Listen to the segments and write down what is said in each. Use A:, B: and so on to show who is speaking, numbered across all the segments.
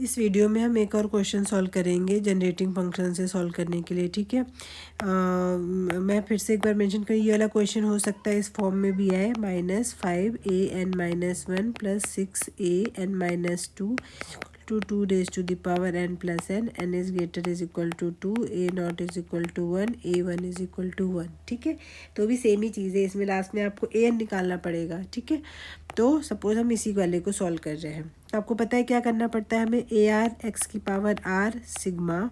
A: इस वीडियो में हम एक और क्वेश्चन सॉल्व करेंगे जनरेटिंग फंक्शन से सॉल्व करने के लिए। ठीक है, मैं फिर से एक बार मेंशन करूँ, ये वाला क्वेश्चन हो सकता है इस फॉर्म में भी आए, -5a(n−1) + 6a(n−2) to 2 raised to the power n plus n is greater is equal to 2, a0 is equal to 1, a1 is equal to 1। ठीक है, तो भी सेम ही चीज़ है, इसमें लास्ट में आपको an निकालना पड़ेगा। ठीक है, तो सपोज हम इसी वाले को सॉल्व कर रहे हैं, तो आपको पता है क्या करना पड़ता है हमें, ए आर एक्स की power r sigma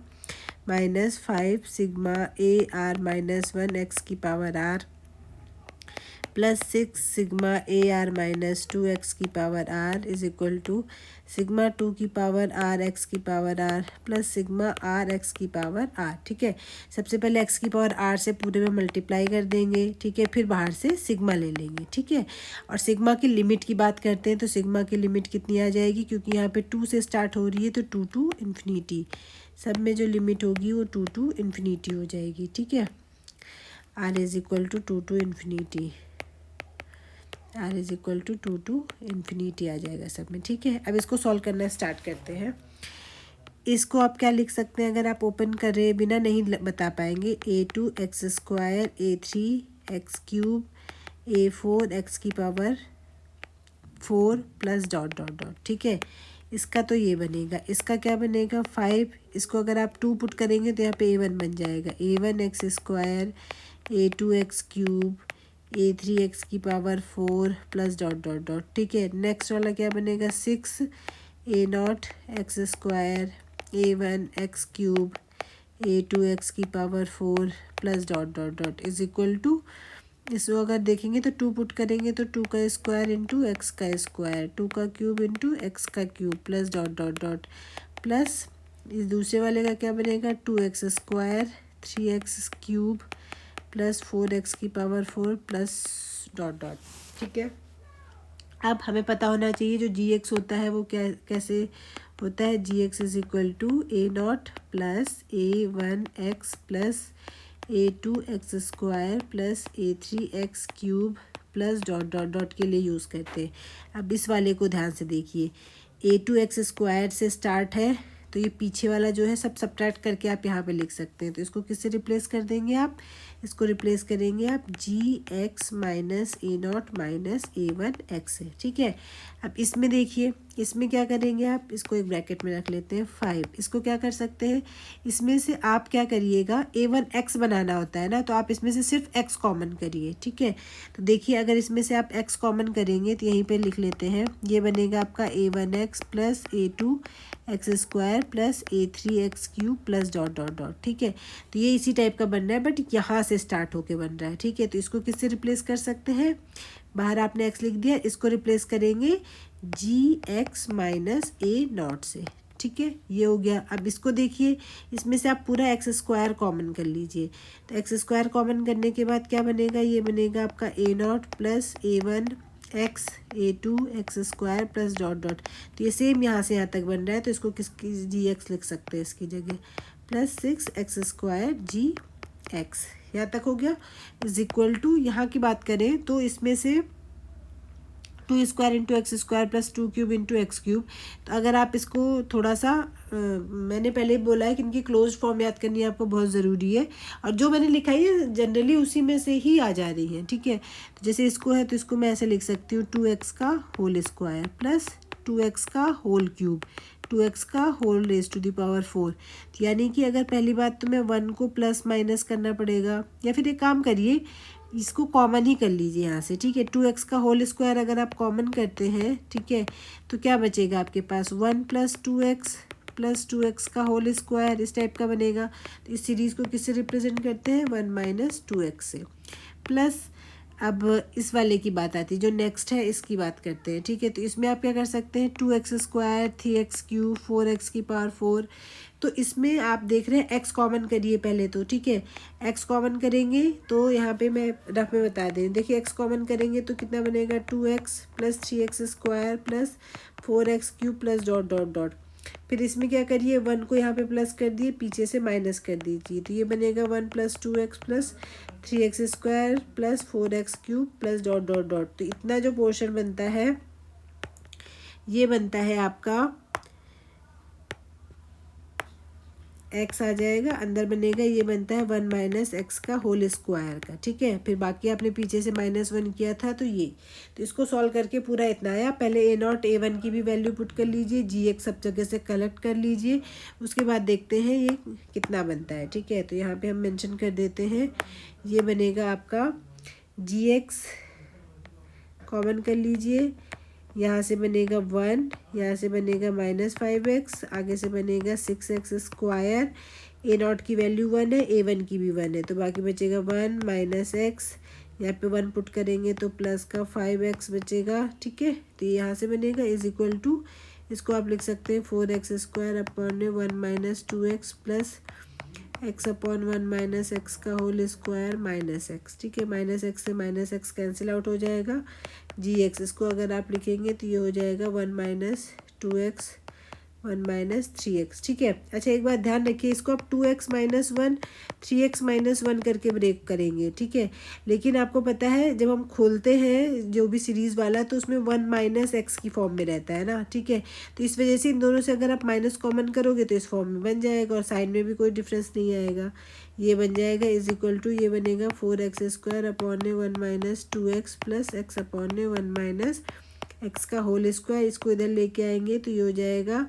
A: -5 sigma a r -1 x की power r +6 sigma a r -2 x की power r is equal to sigma 2 की पावर आर एक्स की power r plus sigma r x की power r. ठीक है, सबसे पहले एक्स की पावर आर से पूरे में मल्टीप्लाई कर देंगे। ठीक है, फिर बाहर से सिग्मा ले लेंगे। ठीक है, और सिग्मा की लिमिट की बात करते हैं, तो सिग्मा की लिमिट कितनी आ जाएगी, क्योंकि यहाँ पे 2 से स्टार्ट हो रही है तो 2 to इन्फिनिटी, सब में जो लिमिट होगी वो 2 to इन्फिनिटी हो जाएगी। ठीक है, r is equal to 2 to infinity, r is equal to 2 to infinity आ जाएगा सब में। ठीक है, अब इसको सॉल्व करना स्टार्ट करते हैं। इसको आप क्या लिख सकते हैं, अगर आप ओपन कर रहे बिना नहीं बता पाएंगे, a2 x² a3 x³ a4 x की power 4 plus dot dot dot. ठीक है, इसका तो ये बनेगा, इसका क्या बनेगा 5, इसको अगर आप 2 पुट करेंगे तो यहाँ पे a1 बन जाएगा, a1 x² a2 x³ a3 x की power 4 plus dot dot dot. ठीक है, नेक्स्ट वाला क्या बनेगा 6 a0 x² a1 x³ a2 x की power 4 plus dot dot dot is equal to, इसको अगर देखेंगे तो 2 पुट करेंगे तो 2 का स्क्वायर इंटू एक्स का स्क्वायर 2 का क्यूब इंटू एक्स का cube plus dot dot dot plus इस दूसरे वाले का क्या बनेगा 2x² 3x³ प्लस 4x की पावर 4 प्लस डॉट डॉट। ठीक है, अब हमें पता होना चाहिए जो gx होता है वो क्या कैसे होता है, gx is equal to a0 plus a1x plus a2 x² plus a3 x³ plus dot dot dot के लिए यूज़ करते हैं। अब इस वाले को ध्यान से देखिए, a2 x² से स्टार्ट है, तो ये पीछे वाला जो है सब सब्ट्रैक्ट करके आप यहाँ पे लिख सकते हैं। तो इसको किससे रिप्लेस कर देंगे आप, इसको रिप्लेस करेंगे आप gx minus a0 minus a1 x से। ठीक है, अब इसमें देखिए, इसमें क्या करेंगे आप, इसको एक ब्रैकेट में रख लेते हैं 5, इसको क्या कर सकते हैं, इसमें से आप क्या करिएगा a1 x बनाना होता है ना, तो आप इसमें से सिर्फ x कॉमन करिए। ठीक है, तो देखिए अगर इसमें से आप x कॉमन करेंगे तो यहीं पे लिख लेते हैं, ये बनेगा आपका a1 x plus a2 x² plus a3 x³ plus dot dot dot. ठीक है, तो ये इसी टाइप का बन रहा है, बट यहाँ से स्टार्ट होके बन रहा है। ठीक है, तो इसको किससे रिप्लेस कर सकते हैं, बाहर आपने x लिख दिया, इसको रिप्लेस करेंगे gx माइनस a0 से। ठीक है, ये हो गया। अब इसको देखिए, इसमें से आप पूरा x² कॉमन कर लीजिए, तो x² कॉमन करने के बाद क्या बनेगा, ये बनेगा आपका a0 plus a1 x a2 x² plus dot dot. तो ये सेम यहाँ से यहाँ तक बन रहा है, तो इसको किसकी gx लिख सकते हैं इसकी जगह, प्लस 6x² gx, यहाँ तक हो गया। इज इक्वल टू, यहाँ की बात करें तो इसमें से 2² into x² plus 2³ into x³। तो अगर आप इसको थोड़ा सा मैंने पहले ही बोला है कि इनकी क्लोज फॉर्म याद करनी आपको बहुत ज़रूरी है, और जो मैंने लिखा है जनरली उसी में से ही आ जा रही है। ठीक है, तो जैसे इसको है तो इसको मैं ऐसे लिख सकती हूँ 2x का होल स्क्वायर प्लस 2x का होल क्यूब 2x का whole raise to the power 4। तो यानी कि अगर पहली बात तो मैं 1 को प्लस माइनस करना पड़ेगा, या फिर एक काम करिए इसको कॉमन ही कर लीजिए यहाँ से। ठीक है, 2x का होल स्क्वायर अगर आप कॉमन करते हैं, ठीक है, तो क्या बचेगा आपके पास 1 प्लस 2x प्लस 2x का होल स्क्वायर, इस टाइप का बनेगा। तो इस सीरीज़ को किससे रिप्रेजेंट करते हैं, 1 माइनस 2x से। प्लस अब इस वाले की बात आती है, जो नेक्स्ट है इसकी बात करते हैं। ठीक है, तो इसमें आप क्या कर सकते हैं 2x² 3x³ 4x की पावर 4। तो इसमें आप देख रहे हैं x कॉमन करिए पहले तो। ठीक है, x कॉमन करेंगे तो यहाँ पे मैं रफ में बता दें, देखिए x कॉमन करेंगे तो कितना बनेगा 2x plus 3x² plus 4x³ plus dot dot dot. फिर इसमें क्या करिए, 1 को यहाँ पे प्लस कर दिए, पीछे से माइनस कर दीजिए, तो ये बनेगा 1 plus 2x plus 3x² plus 4x³ plus dot dot dot. तो इतना जो पोर्शन बनता है ये बनता है आपका एक्स आ जाएगा, अंदर बनेगा ये बनता है 1 माइनस एक्स का होल स्क्वायर का, ठीक है। फिर बाकी आपने पीछे से -1 किया था तो ये, तो इसको सॉल्व करके पूरा इतना आया। पहले A0 A1 की भी वैल्यू पुट कर लीजिए, GX सब जगह से कलेक्ट कर लीजिए, उसके बाद देखते हैं ये कितना बनता है, ठीक है। तो यहाँ पे हम मेंशन कर देते हैं, ये बनेगा आपका GX कॉमन कर लीजिए, यहाँ से बनेगा 1, यहाँ से बनेगा -5x, आगे से बनेगा 6x स्क्वायर। A0 की वैल्यू 1 है, A1 की भी 1 है, तो बाकी बचेगा 1 माइनस एक्स, यहाँ पे 1 पुट करेंगे तो प्लस का 5x बचेगा, ठीक है। तो यहाँ से बनेगा इज इक्वल टू, इसको आप लिख सकते हैं 4x square upon 1 minus 2x plus x upon 1 minus x का होल स्क्वायर माइनस एक्स, ठीक है। माइनस एक्स से माइनस एक्स कैंसिल आउट हो जाएगा, GX इसको अगर आप लिखेंगे तो ये हो जाएगा 1 माइनस 2x 1 माइनस 3x, ठीक है। अच्छा एक बात ध्यान रखिए, इसको आप 2x माइनस 1 3x माइनस 1 करके ब्रेक करेंगे, ठीक है। लेकिन आपको पता है जब हम खोलते हैं जो भी सीरीज़ वाला तो उसमें 1 माइनस एक्स की फॉर्म में रहता है ना, ठीक है। तो इस वजह से इन दोनों से अगर आप माइनस कॉमन करोगे तो इस फॉर्म में बन जाएगा और साइन में भी कोई डिफरेंस नहीं आएगा, ये बन जाएगा इज इक्वल टू, ये बनेगा 4x square upon 1 minus 2x plus x upon 1 minus x का होल स्क्वायर। इसको इधर लेके आएंगे तो ये हो जाएगा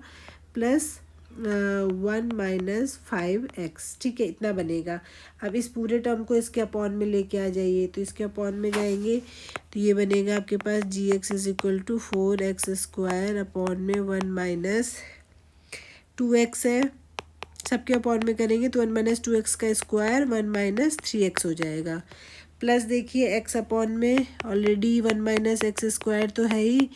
A: प्लस 1 माइनस 5x, ठीक है, इतना बनेगा। अब इस पूरे टर्म को इसके अपॉन में लेके आ जाइए, तो इसके अपॉन में जाएंगे तो ये बनेगा आपके पास GX is equal to 4x square upon में 1 माइनस 2x है, सबके अपॉन में करेंगे तो 1 माइनस 2x का स्क्वायर 1 माइनस 3x हो जाएगा, प्लस देखिए x अपॉन में ऑलरेडी 1 माइनस एक्स स्क्वायर तो है ही,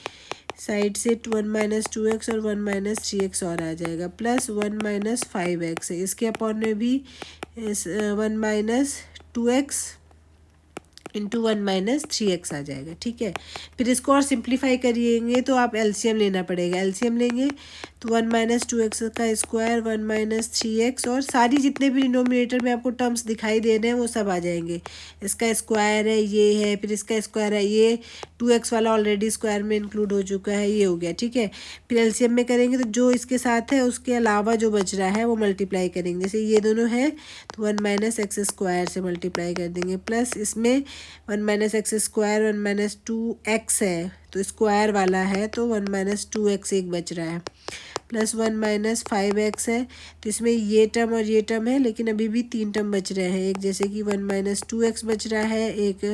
A: साइड से 1 माइनस 2x और 1 माइनस 3x और आ जाएगा, प्लस 1 माइनस 5x है, इसके अपॉन में भी 1 minus 2x into 1 minus 3x आ जाएगा, ठीक है। फिर इसको और सिंप्लीफाई करिएंगे तो आप LCM लेना पड़ेगा, LCM लेंगे तो 1 माइनस 2x का स्क्वायर 1 माइनस 3x और सारी जितने भी डिनोमिनेटर में आपको टर्म्स दिखाई दे रहे हैं वो सब आ जाएंगे। इसका स्क्वायर है, ये है, फिर इसका स्क्वायर है, ये 2x वाला ऑलरेडी स्क्वायर में इंक्लूड हो चुका है, ये हो गया, ठीक है। फिर LCM में करेंगे तो जो इसके साथ है उसके अलावा जो बच रहा है वो मल्टीप्लाई करेंगे, जैसे ये दोनों है तो 1 माइनस एक्स स्क्वायर से मल्टीप्लाई कर देंगे, प्लस इसमें 1 minus x square 1 minus 2x है तो स्क्वायर वाला है तो 1 माइनस 2x एक बच रहा है, प्लस 1 माइनस 5x है, तो इसमें ये टर्म और ये टर्म है लेकिन अभी भी 3 टर्म बच रहे हैं, एक जैसे कि 1 माइनस 2x बच रहा है, एक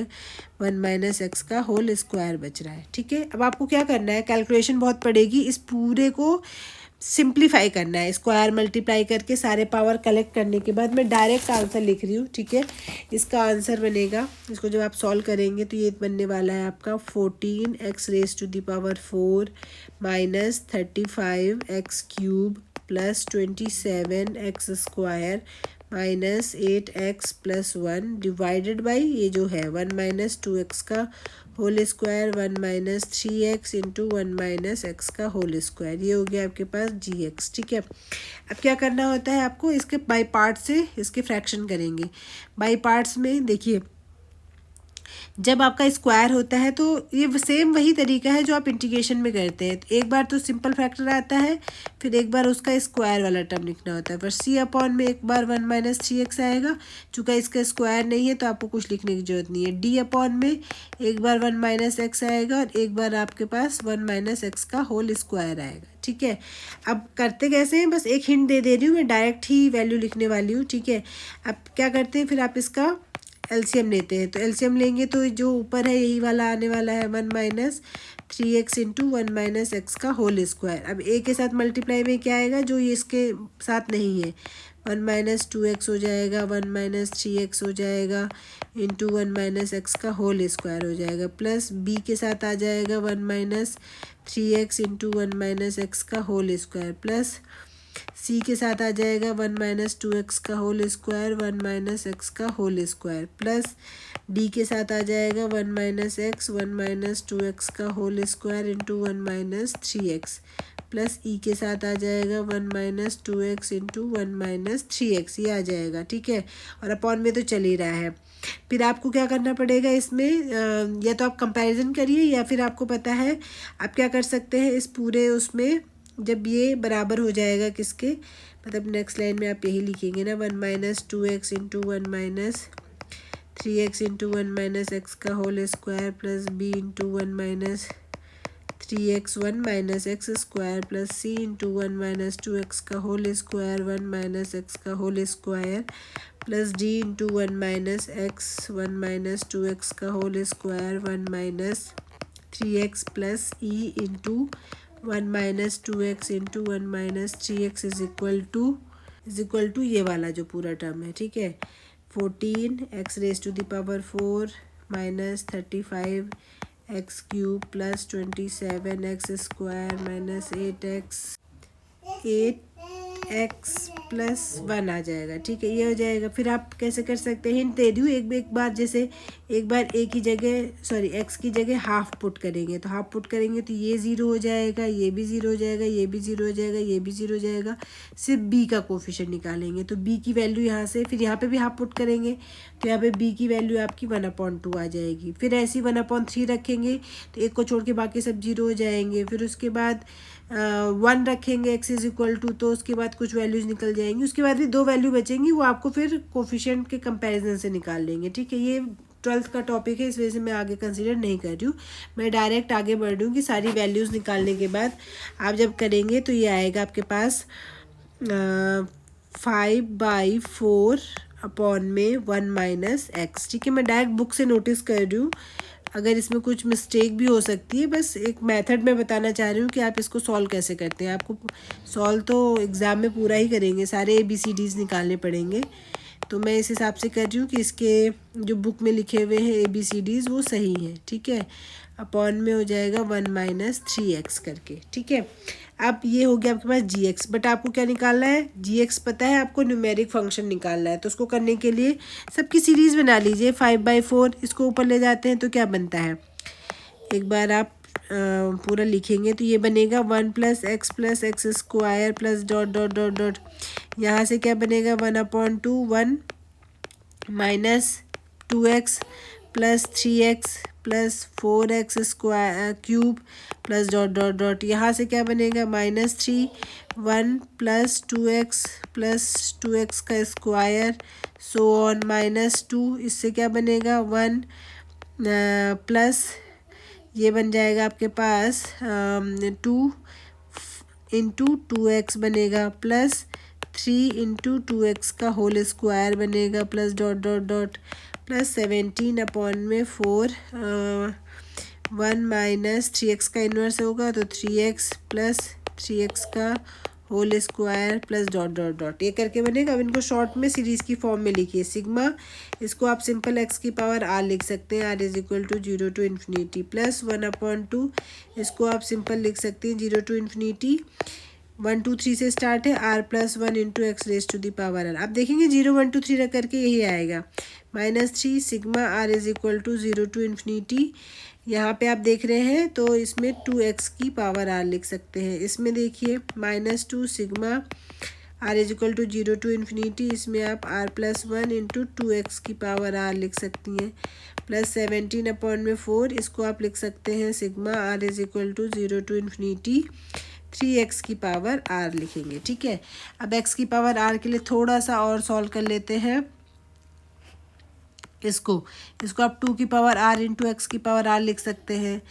A: 1 माइनस एक्स का होल स्क्वायर बच रहा है, ठीक है। अब आपको क्या करना है, कैलकुलेशन बहुत पड़ेगी, इस पूरे को सिंप्लीफाई करना है, स्क्वायर मल्टीप्लाई करके सारे पावर कलेक्ट करने के बाद मैं डायरेक्ट आंसर लिख रही हूँ, ठीक है। इसका आंसर बनेगा, इसको जब आप सॉल्व करेंगे तो ये बनने वाला है आपका 14x raise to the power 4 minus 35x cube plus 27x square minus 8x plus 1 divided by ये जो है 1 माइनस 2x का whole square 1 minus 3x into 1 minus x का होल स्क्वायर, ये हो गया आपके पास GX, ठीक है। अब क्या करना होता है आपको, इसके बाई पार्ट से इसके फ्रैक्शन करेंगे। बाई पार्ट्स में देखिए जब आपका स्क्वायर होता है तो ये सेम वही तरीका है जो आप इंटीग्रेशन में करते हैं, तो एक बार तो सिंपल फैक्टर आता है, फिर एक बार उसका स्क्वायर वाला टर्म लिखना होता है, पर C अपॉन में एक बार 1 माइनस 3x आएगा, चूँकि इसका स्क्वायर नहीं है तो आपको कुछ लिखने की जरूरत नहीं है। D अपॉन में एक बार 1 माइनस एक्स आएगा और एक बार आपके पास 1 माइनस एक्स का होल स्क्वायर आएगा, ठीक है। अब करते कैसे हैं, बस एक हिंट दे रही हूँ, मैं डायरेक्ट ही वैल्यू लिखने वाली हूँ, ठीक है। अब क्या करते हैं, फिर आप इसका LCM लेते हैं, तो LCM लेंगे तो जो ऊपर है यही वाला आने वाला है 1 minus 3x into 1 minus x का होल स्क्वायर। अब a के साथ मल्टीप्लाई में क्या आएगा जो ये इसके साथ नहीं है, 1 माइनस 2x हो जाएगा, 1 माइनस 3x हो जाएगा इंटू 1 माइनस एक्स का होल स्क्वायर हो जाएगा, प्लस b के साथ आ जाएगा 1 minus 3x into 1 minus x का होल स्क्वायर, प्लस C के साथ आ जाएगा 1 माइनस 2x का होल स्क्वायर 1 माइनस एक्स का होल स्क्वायर, प्लस D के साथ आ जाएगा 1 माइनस एक्स 1 माइनस 2x का whole square into 1 minus 3x, plus E के साथ आ जाएगा 1 minus 2x into 1 minus 3x, ये आ जाएगा, ठीक है। और अपॉन में तो चल ही रहा है। फिर आपको क्या करना पड़ेगा इसमें, या तो आप कंपैरिजन करिए या फिर आपको पता है आप क्या कर सकते हैं, इस पूरे उसमें जब ये बराबर हो जाएगा किसके, मतलब नेक्स्ट लाइन में आप यही लिखेंगे ना, 1 minus 2x into 1 minus 3x into 1 minus x का whole square plus b into 1 minus 3x 1 minus x square plus c into 1 minus 2x का होल स्क्वायर 1 माइनस एक्स का whole square plus d into 1 minus x 1 minus 2x का whole square 1 minus 3x plus e into 1 minus 2x into 1 minus 3x is equal to ये वाला जो पूरा term है, ठीक है, 14 x raise to the power 4 minus 35 x cube plus 27 x square minus 8x plus 1 आ जाएगा, ठीक है, ये हो जाएगा। फिर आप कैसे कर सकते हैं, हिंट दे दूँ एक बार, जैसे एक बार a की जगह सॉरी x की जगह हाफ पुट करेंगे, तो हाफ पुट करेंगे तो ये ज़ीरो हो जाएगा, ये भी ज़ीरो हो जाएगा, ये भी ज़ीरो हो जाएगा, ये भी ज़ीरो हो जाएगा, सिर्फ b का कोफिशिएंट निकालेंगे तो b की वैल्यू यहाँ से, फिर यहाँ पे भी हाफ पुट करेंगे तो यहाँ पे b की वैल्यू आपकी 1/2 आ जाएगी। फिर ऐसी 1/3 रखेंगे तो एक को छोड़ के बाकी सब जीरो हो जाएंगे। फिर उसके बाद 1 रखेंगे x इज इक्वल टू, तो उसके बाद कुछ वैल्यूज़ निकल जाएंगी, उसके बाद भी 2 वैल्यू बचेंगी, वो आपको फिर कोफिशिएंट के कंपैरिजन से निकाल लेंगे, ठीक है। ये 12th का टॉपिक है, इस वजह से मैं आगे कंसीडर नहीं कर रही हूँ, मैं डायरेक्ट आगे बढ़ रही हूँ कि सारी वैल्यूज़ निकालने के बाद आप जब करेंगे तो ये आएगा आपके पास 5/4 अपॉन में 1 माइनस एक्स, ठीक है। मैं डायरेक्ट बुक से नोटिस कर रही हूँ, अगर इसमें कुछ मिस्टेक भी हो सकती है, बस एक मेथड में बताना चाह रही हूँ कि आप इसको सॉल्व कैसे करते हैं। आपको सॉल्व तो एग्ज़ाम में पूरा ही करेंगे, सारे ABCDs निकालने पड़ेंगे, तो मैं इस हिसाब से कर रही हूँ कि इसके जो बुक में लिखे हुए हैं ABCDs वो सही हैं, ठीक है। अपॉन में हो जाएगा 1 माइनस 3x करके, ठीक है। अब ये हो गया आपके पास gx, बट आपको क्या निकालना है, gx पता है आपको, न्यूमेरिक फंक्शन निकालना है, तो उसको करने के लिए सबकी सीरीज़ बना लीजिए। 5/4 इसको ऊपर ले जाते हैं तो क्या बनता है, एक बार आप पूरा लिखेंगे तो ये बनेगा 1 plus x square plus dot dot dot dot, यहाँ से क्या बनेगा 1/2 1 minus 2x plus 3x plus 4x square cube plus dot dot dot, यहाँ से क्या बनेगा -3 1 प्लस 2x का स्क्वायर सो ऑन -2, इससे क्या बनेगा 1 प्लस ये बन जाएगा आपके पास 2 इंटू 2x बनेगा प्लस 3 इंटू 2x का होल स्क्वायर बनेगा plus dot dot dot plus 17 upon में 4 1 माइनस 3x का इन्वर्स होगा तो 3x प्लस 3x का whole square plus dot dot dot, ये करके बनेगा। अब इनको शॉर्ट में सीरीज़ की फॉर्म में लिखिए, सिग्मा इसको आप सिंपल x की पावर r लिख सकते हैं, r is equal to 0 to infinity plus 1/2, इसको आप सिंपल लिख सकते हैं 0 टू इन्फिनिटी 1 2 3 से स्टार्ट है r plus 1 into x raise to the power r। आप देखेंगे 0 1 2 3 रख करके यही आएगा -3 sigma r is equal to 0 to infinity, यहाँ पे आप देख रहे हैं तो इसमें 2x की पावर r लिख सकते हैं। इसमें देखिए -2 sigma r is equal to 0 to infinity, इसमें आप r प्लस 1 इंटू 2x की पावर r लिख सकती हैं प्लस 17 अपॉन में 4, इसको आप लिख सकते हैं sigma r is equal to 0 to infinity 3x की पावर r लिखेंगे, ठीक है। अब x की पावर r के लिए थोड़ा सा और सॉल्व कर लेते हैं, इसको आप 2 की पावर r इंटू एक्स की पावर r लिख सकते हैं,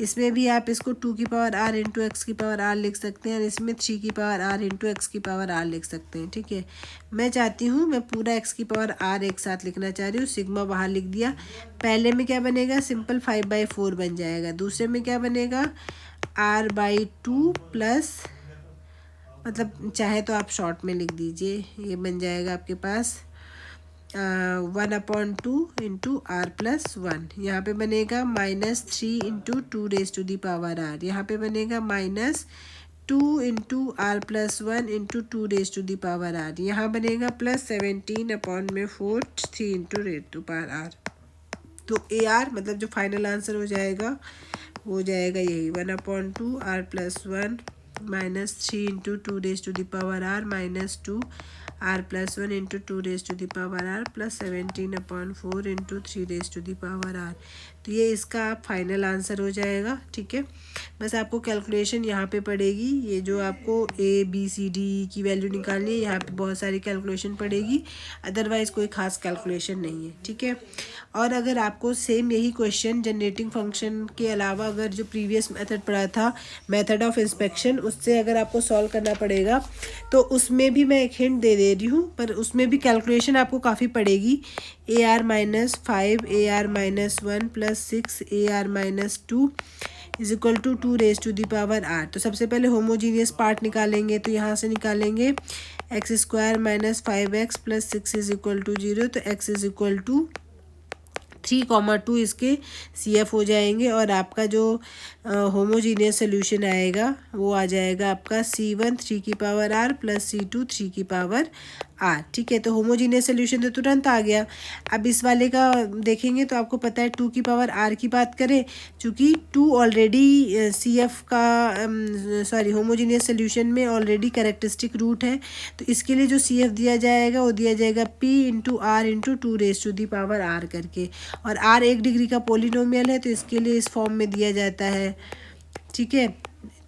A: इसमें भी आप इसको 2 की पावर r इंटू एक्स की पावर r लिख सकते हैं, और इसमें 3 की पावर r इंटू एक्स की पावर r लिख सकते हैं, ठीक है। मैं चाहती हूँ मैं पूरा x की पावर r एक साथ लिखना चाह रही हूँ, सिग्मा बाहर लिख दिया। पहले में क्या बनेगा, सिंपल 5/4 बन जाएगा, दूसरे में क्या बनेगा r/2 प्लस, मतलब चाहे तो आप शॉर्ट में लिख दीजिए, ये बन जाएगा आपके पास 1/2 इंटू r प्लस 1, यहाँ पे बनेगा -3 into 2 raise to the power r, यहाँ पे बनेगा -2 into r plus 1 into 2 raise to the power r, यहाँ बनेगा प्लस 17 अपॉन में 4 3 into raise to power r। तो AR मतलब जो फाइनल आंसर हो जाएगा वो जाएगा यही 1/2 r plus 1 -3 into 2 raise to the power r -2 r plus 1 into 2 raise to the power r plus 17/4 into 3 raise to the power r. तो ये इसका आप फाइनल आंसर हो जाएगा। ठीक है, बस आपको कैलकुलेशन यहाँ पे पड़ेगी, ये जो आपको ए बी सी डी की वैल्यू निकालनी है, यहाँ पे बहुत सारी कैलकुलेशन पड़ेगी, अदरवाइज़ कोई खास कैलकुलेशन नहीं है। ठीक है, और अगर आपको सेम यही क्वेश्चन जनरेटिंग फंक्शन के अलावा अगर जो प्रीवियस मेथड पढ़ा था, मेथड ऑफ इंस्पेक्शन, उससे अगर आपको सॉल्व करना पड़ेगा तो उसमें भी मैं एक हिंट दे रही हूँ, पर उसमें भी कैलकुलेशन आपको काफ़ी पड़ेगी। AR-5 AR-1 plus 6 AR-2 is equal to 2 raise to the power r. तो सबसे पहले होमोजीनियस पार्ट निकालेंगे, तो यहाँ से निकालेंगे x² minus 5x plus 6 is equal to 0। तो x इज इक्वल टू 3,2 इसके CF हो जाएंगे, और आपका जो होमोजीनियस सोल्यूशन आएगा वो आ जाएगा आपका C1 3 की पावर R प्लस C2 3 की पावर R। ठीक है, तो होमोजीनियस सोल्यूशन तो तुरंत आ गया। अब इस वाले का देखेंगे तो आपको पता है 2 की पावर R की बात करें, चूँकि 2 ऑलरेडी CF का सॉरी होमोजीनियस सोल्यूशन में ऑलरेडी कैरेक्टरिस्टिक रूट है, तो इसके लिए जो CF दिया जाएगा वो दिया जाएगा P into R into 2 raise to the power R करके, और R 1 डिग्री का पोलिनोमियल है तो इसके लिए इस फॉर्म में दिया जाता है। ठीक है,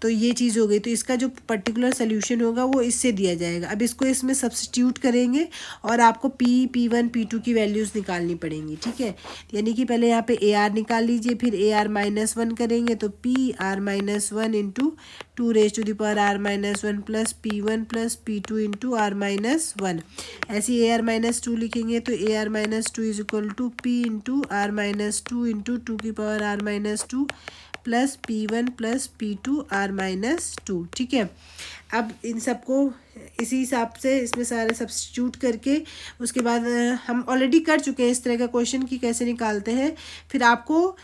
A: तो ये चीज़ हो गई। तो इसका जो पर्टिकुलर सोल्यूशन होगा वो इससे दिया जाएगा। अब इसको इसमें सब्स्टिट्यूट करेंगे और आपको P1 P2 की वैल्यूज़ निकालनी पड़ेंगी। ठीक है, यानी कि पहले यहाँ पे AR निकाल लीजिए, फिर AR-1 करेंगे तो PR-1 into 2 raise to the power R-1 plus P1 plus P2 into R-1। ऐसे AR-2 लिखेंगे तो AR-2 is equal to P into R-2 into 2 की power R-2 plus P1 plus P2 R-2। ठीक है, अब इन सबको इसी हिसाब से इसमें सारे सब्स्टिट्यूट करके उसके बाद हम ऑलरेडी कर चुके हैं इस तरह का क्वेश्चन कि कैसे निकालते हैं। फिर आपको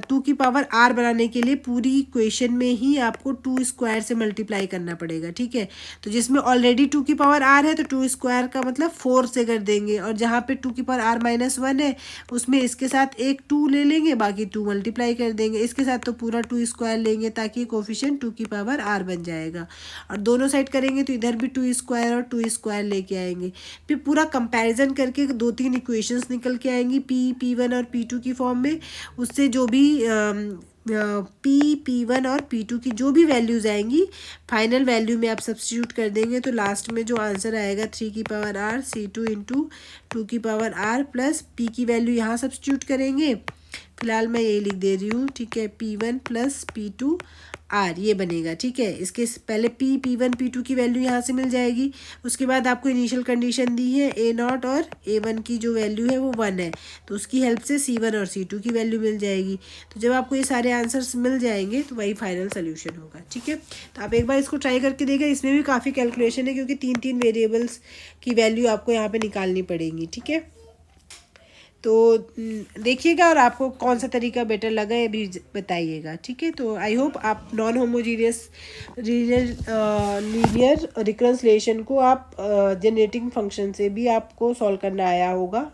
A: 2 की पावर R बनाने के लिए पूरी इक्वेशन में ही आपको 2 स्क्वायर से मल्टीप्लाई करना पड़ेगा। ठीक है, तो जिसमें ऑलरेडी 2 की पावर R है तो 2 स्क्वायर का मतलब 4 से कर देंगे, और जहाँ पे 2 की पावर R-1 है उसमें इसके साथ एक 2 ले लेंगे, बाकी 2 मल्टीप्लाई कर देंगे, इसके साथ तो पूरा 2 स्क्वायर लेंगे ताकि कोफिशिएंट 2 की पावर R बन जाएगा। और दोनों साइड करेंगे तो इधर भी 2 स्क्वायर और 2 स्क्वायर लेके आएंगे, फिर पूरा कंपैरिजन करके 2-3 इक्वेशंस निकल के आएंगी P1 और P2 की फॉर्म में। उससे जो भी P1 और P2 की जो भी वैल्यूज़ आएंगी फाइनल वैल्यू में आप सब्स्टिट्यूट कर देंगे, तो लास्ट में जो आंसर आएगा 3 की पावर R C2 इंटू 2 की पावर R प्लस P की वैल्यू यहाँ सब्स्टिट्यूट करेंगे। फिलहाल मैं यही लिख दे रही हूँ। ठीक है, P1 प्लस P2 R ये बनेगा। ठीक है, इसके पहले P1 P2 की वैल्यू यहाँ से मिल जाएगी। उसके बाद आपको इनिशियल कंडीशन दी है A0 और A1 की जो वैल्यू है वो 1 है, तो उसकी हेल्प से C1 और C2 की वैल्यू मिल जाएगी। तो जब आपको ये सारे आंसर्स मिल जाएंगे तो वही फाइनल सोल्यूशन होगा। ठीक है, तो आप एक बार इसको ट्राई करके देखिए, इसमें भी काफ़ी कैलकुलेशन है क्योंकि 3 वेरिएबल्स की वैल्यू आपको यहाँ पर निकालनी पड़ेंगी। ठीक है, तो देखिएगा और आपको कौन सा तरीका बेटर लगा ये भी बताइएगा। ठीक है, तो आई होप आप नॉन होमोजीनियस लीनियर रिकंसिलिएशन को आप जनरेटिंग फंक्शन से भी आपको सॉल्व करना आया होगा।